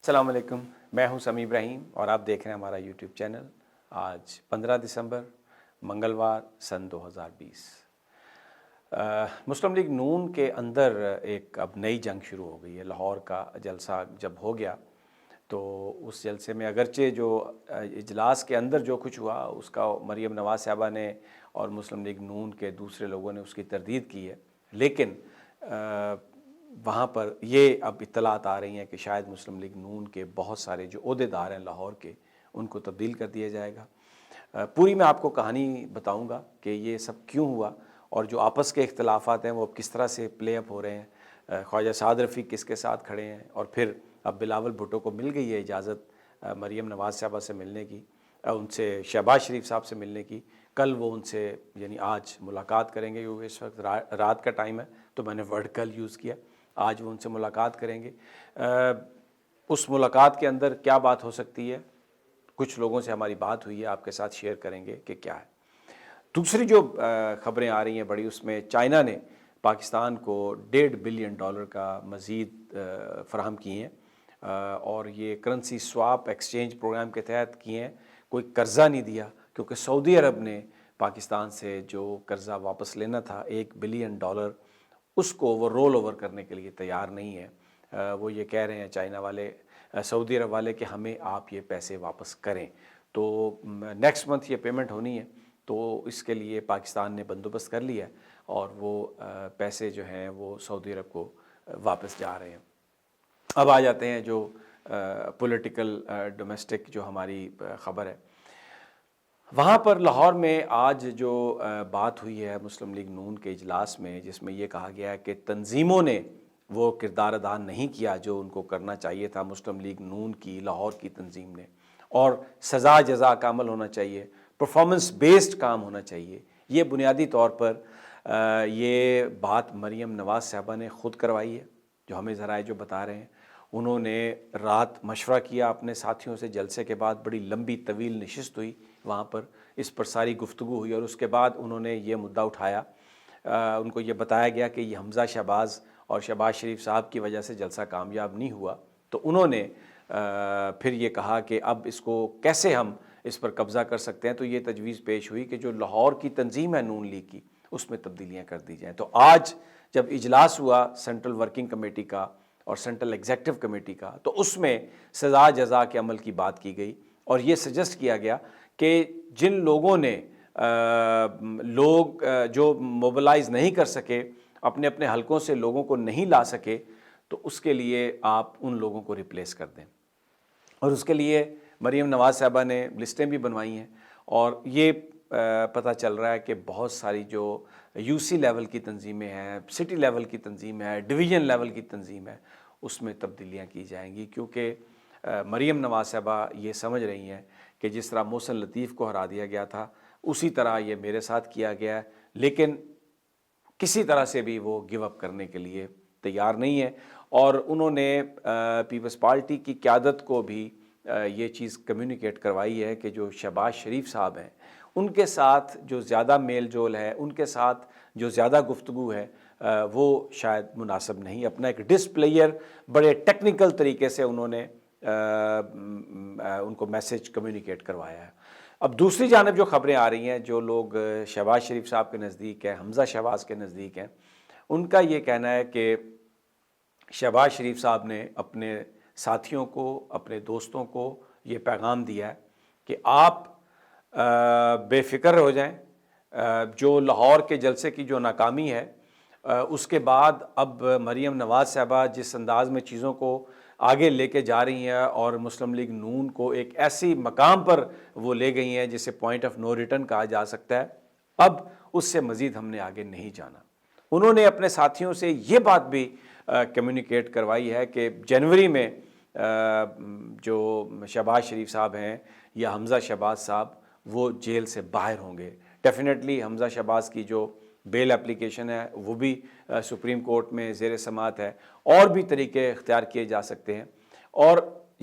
السلام علیکم، میں ہوں سمیع ابراہیم اور آپ دیکھ رہے ہیں ہمارا یوٹیوب چینل۔ آج 15 دسمبر منگلوار سن 2020۔ مسلم لیگ نون کے اندر ایک اب نئی جنگ شروع ہو گئی ہے۔ لاہور کا جلسہ جب ہو گیا تو اس جلسے میں اگرچہ جو اجلاس کے اندر جو کچھ ہوا اس کا مریم نواز صاحبہ نے اور مسلم لیگ نون کے دوسرے لوگوں نے اس کی تردید کی ہے، لیکن وہاں پر یہ اب اطلاعات آ رہی ہیں کہ شاید مسلم لیگ نون کے بہت سارے جو عہدیدار ہیں لاہور کے، ان کو تبدیل کر دیا جائے گا۔ پوری میں آپ کو کہانی بتاؤں گا کہ یہ سب کیوں ہوا اور جو آپس کے اختلافات ہیں وہ اب کس طرح سے پلے اپ ہو رہے ہیں۔ خواجہ سعد رفیق کس کے ساتھ کھڑے ہیں، اور پھر اب بلاول بھٹو کو مل گئی ہے اجازت مریم نواز صاحبہ سے ملنے کی، ان سے شہباز شریف صاحب سے ملنے کی۔ کل وہ ان سے یعنی آج ملاقات کریں گے، کیونکہ اس وقت رات کا ٹائم ہے تو میں نے ورڈ کل یوز کیا۔ آج وہ ان سے ملاقات کریں گے۔ اس ملاقات کے اندر کیا بات ہو سکتی ہے، کچھ لوگوں سے ہماری بات ہوئی ہے، آپ کے ساتھ شیئر کریں گے کہ کیا ہے۔ دوسری جو خبریں آ رہی ہیں بڑی، اس میں چائنا نے پاکستان کو $1.5 بلین کا مزید فراہم کیے ہیں، اور یہ کرنسی سواپ ایکسچینج پروگرام کے تحت کیے ہیں۔ کوئی قرضہ نہیں دیا، کیونکہ سعودی عرب نے پاکستان سے جو قرضہ واپس لینا تھا $1 بلین، اس کو وہ رول اوور کرنے کے لیے تیار نہیں ہے۔ وہ یہ کہہ رہے ہیں چائنا والے، سعودی عرب والے، کہ ہمیں آپ یہ پیسے واپس کریں۔ تو نیکسٹ منتھ یہ پیمنٹ ہونی ہے، تو اس کے لیے پاکستان نے بندوبست کر لیا ہے اور وہ پیسے جو ہیں وہ سعودی عرب کو واپس جا رہے ہیں۔ اب آ جاتے ہیں جو پولیٹیکل ڈومیسٹک جو ہماری خبر ہے۔ وہاں پر لاہور میں آج جو بات ہوئی ہے مسلم لیگ نون کے اجلاس میں، جس میں یہ کہا گیا ہے کہ تنظیموں نے وہ کردار ادا نہیں کیا جو ان کو کرنا چاہیے تھا، مسلم لیگ نون کی لاہور کی تنظیم نے، اور سزا جزا کا عمل ہونا چاہیے، پرفارمنس بیسڈ کام ہونا چاہیے۔ یہ بنیادی طور پر یہ بات مریم نواز صاحبہ نے خود کروائی ہے، جو ہمیں ذرائع جو بتا رہے ہیں۔ انہوں نے رات مشورہ کیا اپنے ساتھیوں سے، جلسے کے بعد بڑی لمبی طویل نشست ہوئی وہاں پر، اس پر ساری گفتگو ہوئی، اور اس کے بعد انہوں نے یہ مدعا اٹھایا۔ ان کو یہ بتایا گیا کہ یہ حمزہ شہباز اور شہباز شریف صاحب کی وجہ سے جلسہ کامیاب نہیں ہوا، تو انہوں نے پھر یہ کہا کہ اب اس کو کیسے ہم اس پر قبضہ کر سکتے ہیں۔ تو یہ تجویز پیش ہوئی کہ جو لاہور کی تنظیم ہے نون لیگ کی، اس میں تبدیلیاں کر دی جائیں۔ تو آج جب اجلاس ہوا سینٹرل ورکنگ کمیٹی کا اور سینٹرل ایگزیکٹو کمیٹی کا، تو اس میں سزا جزا کے عمل کی بات کی گئی، اور یہ سجسٹ کیا گیا کہ جن لوگوں نے جو موبلائز نہیں کر سکے، اپنے اپنے حلقوں سے لوگوں کو نہیں لا سکے، تو اس کے لیے آپ ان لوگوں کو ریپلیس کر دیں۔ اور اس کے لیے مریم نواز صاحبہ نے لسٹیں بھی بنوائی ہیں، اور یہ پتہ چل رہا ہے کہ بہت ساری جو یو سی لیول کی تنظیمیں ہیں، سٹی لیول کی تنظیم ہے، ڈویژن لیول کی تنظیم ہے، اس میں تبدیلیاں کی جائیں گی، کیونکہ مریم نواز صاحبہ یہ سمجھ رہی ہیں کہ جس طرح محسن لطیف کو ہرا دیا گیا تھا، اسی طرح یہ میرے ساتھ کیا گیا ہے، لیکن کسی طرح سے بھی وہ گیو اپ کرنے کے لیے تیار نہیں ہے۔ اور انہوں نے پیپلز پارٹی کی قیادت کو بھی یہ چیز کمیونیکیٹ کروائی ہے کہ جو شہباز شریف صاحب ہیں، ان کے ساتھ جو زیادہ میل جول ہے، ان کے ساتھ جو زیادہ گفتگو ہے، وہ شاید مناسب نہیں۔ اپنا ایک ڈسپلیئر بڑے ٹیکنیکل طریقے سے انہوں نے ان کو میسج کمیونیکیٹ کروایا ہے۔ اب دوسری جانب جو خبریں آ رہی ہیں، جو لوگ شہباز شریف صاحب کے نزدیک ہیں، حمزہ شہباز کے نزدیک ہیں، ان کا یہ کہنا ہے کہ شہباز شریف صاحب نے اپنے ساتھیوں کو، اپنے دوستوں کو یہ پیغام دیا ہے کہ آپ بے فکر ہو جائیں۔ جو لاہور کے جلسے کی جو ناکامی ہے، اس کے بعد اب مریم نواز صاحبہ جس انداز میں چیزوں کو آگے لے کے جا رہی ہیں اور مسلم لیگ نون کو ایک ایسی مقام پر وہ لے گئی ہیں جسے پوائنٹ آف نو ریٹرن کہا جا سکتا ہے، اب اس سے مزید ہم نے آگے نہیں جانا۔ انہوں نے اپنے ساتھیوں سے یہ بات بھی کمیونیکیٹ کروائی ہے کہ جنوری میں جو شہباز شریف صاحب ہیں یا حمزہ شہباز صاحب، وہ جیل سے باہر ہوں گے۔ ڈیفینیٹلی حمزہ شہباز کی جو بیل اپلیکیشن ہے وہ بھی سپریم کورٹ میں زیر سماعت ہے، اور بھی طریقے اختیار کیے جا سکتے ہیں۔ اور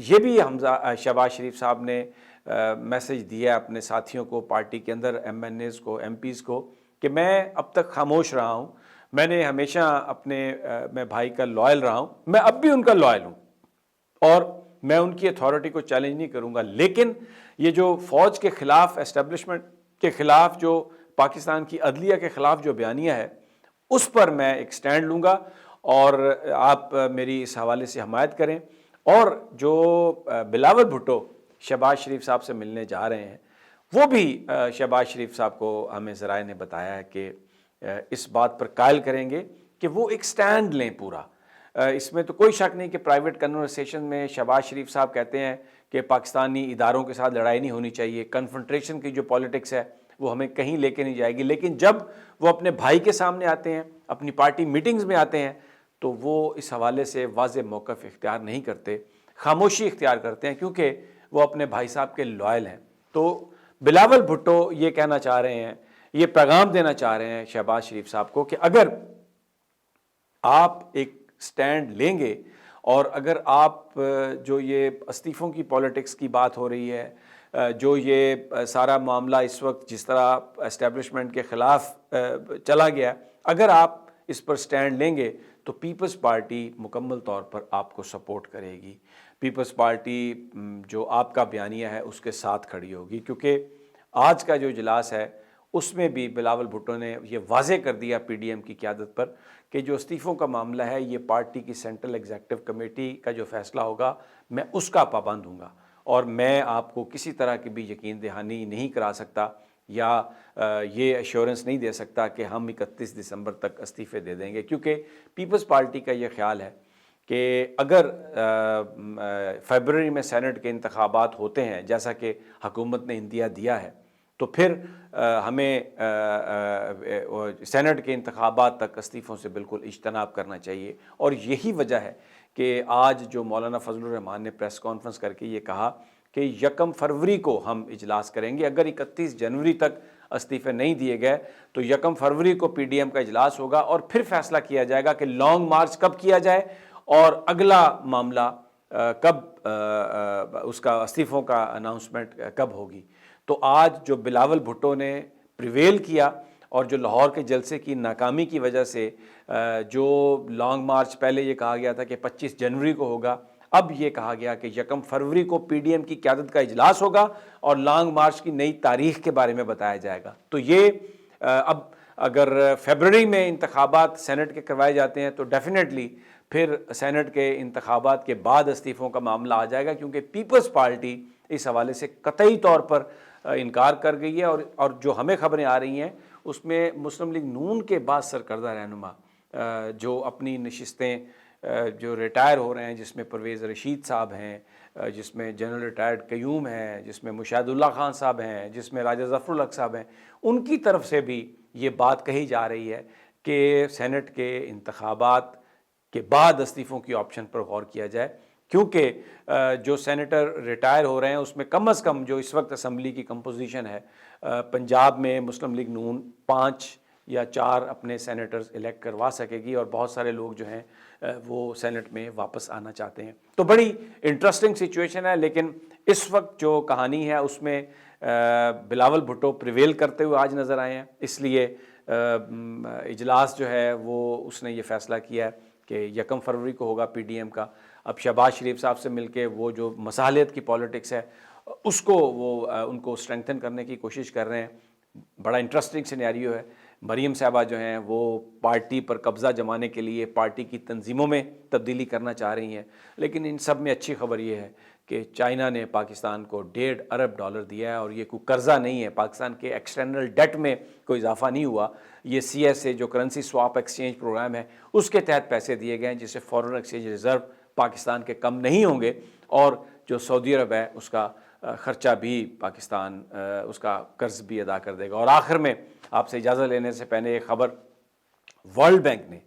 یہ بھی شہباز شریف صاحب نے میسج دیا اپنے ساتھیوں کو، پارٹی کے اندر ایم این ایز کو، ایم پیز کو، کہ میں اب تک خاموش رہا ہوں، میں نے ہمیشہ میں بھائی کا لائل رہا ہوں، میں اب بھی ان کا لائل ہوں، اور میں ان کی اتھارٹی کو چیلنج نہیں کروں گا، لیکن یہ جو فوج کے خلاف، اسٹیبلشمنٹ کے خلاف، جو پاکستان کی عدلیہ کے خلاف جو بیانیہ ہے، اس پر میں ایک سٹینڈ لوں گا، اور آپ میری اس حوالے سے حمایت کریں۔ اور جو بلاول بھٹو شہباز شریف صاحب سے ملنے جا رہے ہیں، وہ بھی شہباز شریف صاحب کو ہمیں ذرائع نے بتایا ہے کہ اس بات پر قائل کریں گے کہ وہ ایک سٹینڈ لیں پورا۔ اس میں تو کوئی شک نہیں کہ پرائیویٹ کنورسیشن میں شہباز شریف صاحب کہتے ہیں کہ پاکستانی اداروں کے ساتھ لڑائی نہیں ہونی چاہیے، کنفرنٹریشن کی جو پالیٹکس ہے وہ ہمیں کہیں لے کے نہیں جائے گی، لیکن جب وہ اپنے بھائی کے سامنے آتے ہیں، اپنی پارٹی میٹنگز میں آتے ہیں، تو وہ اس حوالے سے واضح موقف اختیار نہیں کرتے، خاموشی اختیار کرتے ہیں، کیونکہ وہ اپنے بھائی صاحب کے لائل ہیں۔ تو بلاول بھٹو یہ کہنا چاہ رہے ہیں، یہ پیغام دینا چاہ رہے ہیں شہباز شریف صاحب کو کہ اگر آپ ایک سٹینڈ لیں گے، اور اگر آپ جو یہ استعفوں کی پالیٹکس کی بات ہو رہی ہے، جو یہ سارا معاملہ اس وقت جس طرح اسٹیبلشمنٹ کے خلاف چلا گیا، اگر آپ اس پر سٹینڈ لیں گے تو پیپلز پارٹی مکمل طور پر آپ کو سپورٹ کرے گی۔ پیپلز پارٹی جو آپ کا بیانیہ ہے اس کے ساتھ کھڑی ہوگی، کیونکہ آج کا جو اجلاس ہے اس میں بھی بلاول بھٹو نے یہ واضح کر دیا پی ڈی ایم کی قیادت پر کہ جو استعفوں کا معاملہ ہے یہ پارٹی کی سینٹرل ایگزیکٹو کمیٹی کا جو فیصلہ ہوگا میں اس کا پابند ہوں گا، اور میں آپ کو کسی طرح کی بھی یقین دہانی نہیں کرا سکتا یا یہ ایشورنس نہیں دے سکتا کہ ہم 31 دسمبر تک استعفے دے دیں گے، کیونکہ پیپلز پارٹی کا یہ خیال ہے کہ اگر فیبروری میں سینٹ کے انتخابات ہوتے ہیں جیسا کہ حکومت نے عندیہ دیا ہے، تو پھر ہمیں سینٹ کے انتخابات تک استعفوں سے بالکل اجتناب کرنا چاہیے۔ اور یہی وجہ ہے کہ آج جو مولانا فضل الرحمان نے پریس کانفرنس کر کے یہ کہا کہ 1 فروری کو ہم اجلاس کریں گے، اگر 31 جنوری تک استعفے نہیں دیے گئے تو 1 فروری کو پی ڈی ایم کا اجلاس ہوگا، اور پھر فیصلہ کیا جائے گا کہ لانگ مارچ کب کیا جائے اور اگلا معاملہ کب اس کا استعفوں کا اناؤنسمنٹ کب ہوگی۔ تو آج جو بلاول بھٹو نے پریویل کیا، اور جو لاہور کے جلسے کی ناکامی کی وجہ سے جو لانگ مارچ پہلے یہ کہا گیا تھا کہ 25 جنوری کو ہوگا، اب یہ کہا گیا کہ 1 فروری کو پی ڈی ایم کی قیادت کا اجلاس ہوگا اور لانگ مارچ کی نئی تاریخ کے بارے میں بتایا جائے گا۔ تو یہ اب اگر فیبروری میں انتخابات سینٹ کے کروائے جاتے ہیں تو ڈیفینیٹلی پھر سینٹ کے انتخابات کے بعد استعفوں کا معاملہ آ جائے گا، کیونکہ پیپلز پارٹی اس حوالے سے قطعی طور پر انکار کر گئی ہے، اور جو ہمیں خبریں آ رہی ہیں اس میں مسلم لیگ نون کے بعض سرکردہ رہنما جو اپنی نشستیں جو ریٹائر ہو رہے ہیں، جس میں پرویز رشید صاحب ہیں، جس میں جنرل ریٹائرڈ قیوم ہیں، جس میں مشاہد اللہ خان صاحب ہیں، جس میں راجہ ظفر الحق صاحب ہیں، ان کی طرف سے بھی یہ بات کہی جا رہی ہے کہ سینٹ کے انتخابات کے بعد استعفوں کی آپشن پر غور کیا جائے، کیونکہ جو سینیٹر ریٹائر ہو رہے ہیں اس میں کم از کم جو اس وقت اسمبلی کی کمپوزیشن ہے، پنجاب میں مسلم لیگ نون 5 یا 4 اپنے سینیٹرز الیکٹ کروا سکے گی، اور بہت سارے لوگ جو ہیں وہ سینٹ میں واپس آنا چاہتے ہیں۔ تو بڑی انٹرسٹنگ سچویشن ہے، لیکن اس وقت جو کہانی ہے اس میں بلاول بھٹو پریویل کرتے ہوئے آج نظر آئے ہیں، اس لیے اجلاس جو ہے وہ اس نے یہ فیصلہ کیا ہے کہ 1 فروری کو ہوگا پی ڈی ایم کا۔ اب شہباز شریف صاحب سے مل کے وہ جو مصالحت کی پالیٹکس ہے اس کو وہ ان کو اسٹرینگتھن کرنے کی کوشش کر رہے ہیں۔ بڑا انٹرسٹنگ سینیریو ہے۔ مریم صاحبہ جو ہیں وہ پارٹی پر قبضہ جمانے کے لیے پارٹی کی تنظیموں میں تبدیلی کرنا چاہ رہی ہیں، لیکن ان سب میں اچھی خبر یہ ہے کہ چائنا نے پاکستان کو $1.5 ارب دیا ہے، اور یہ کوئی قرضہ نہیں ہے، پاکستان کے ایکسٹرنل ڈیٹ میں کوئی اضافہ نہیں ہوا، یہ CSA جو کرنسی سواپ ایکسچینج پروگرام ہے اس کے تحت پیسے دیے گئے ہیں، جس سے فارن ایکسچینج ریزرو پاکستان کے کم نہیں ہوں گے، اور جو سعودی عرب ہے اس کا خرچہ بھی پاکستان اس کا قرض بھی ادا کر دے گا۔ اور آخر میں آپ سے اجازت لینے سے پہلے ایک خبر، ورلڈ بینک نے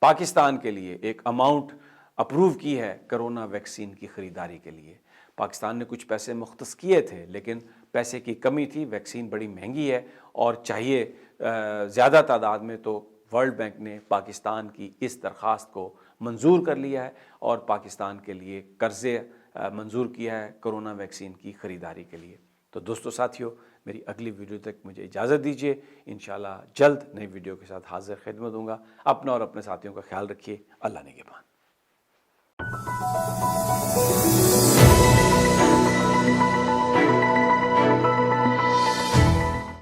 پاکستان کے لیے ایک اماؤنٹ اپروو کی ہے کرونا ویکسین کی خریداری کے لیے۔ پاکستان نے کچھ پیسے مختص کیے تھے، لیکن پیسے کی کمی تھی، ویکسین بڑی مہنگی ہے اور چاہیے زیادہ تعداد میں، تو ورلڈ بینک نے پاکستان کی اس درخواست کو منظور کر لیا ہے اور پاکستان کے لیے قرضے منظور کیا ہے کرونا ویکسین کی خریداری کے لیے۔ تو دوستو ساتھیو، میری اگلی ویڈیو تک مجھے اجازت دیجیے، انشاءاللہ جلد نئی ویڈیو کے ساتھ حاضر خدمت ہوں گا۔ اپنا اور اپنے ساتھیوں کا خیال رکھیے۔ اللہ نگہبان۔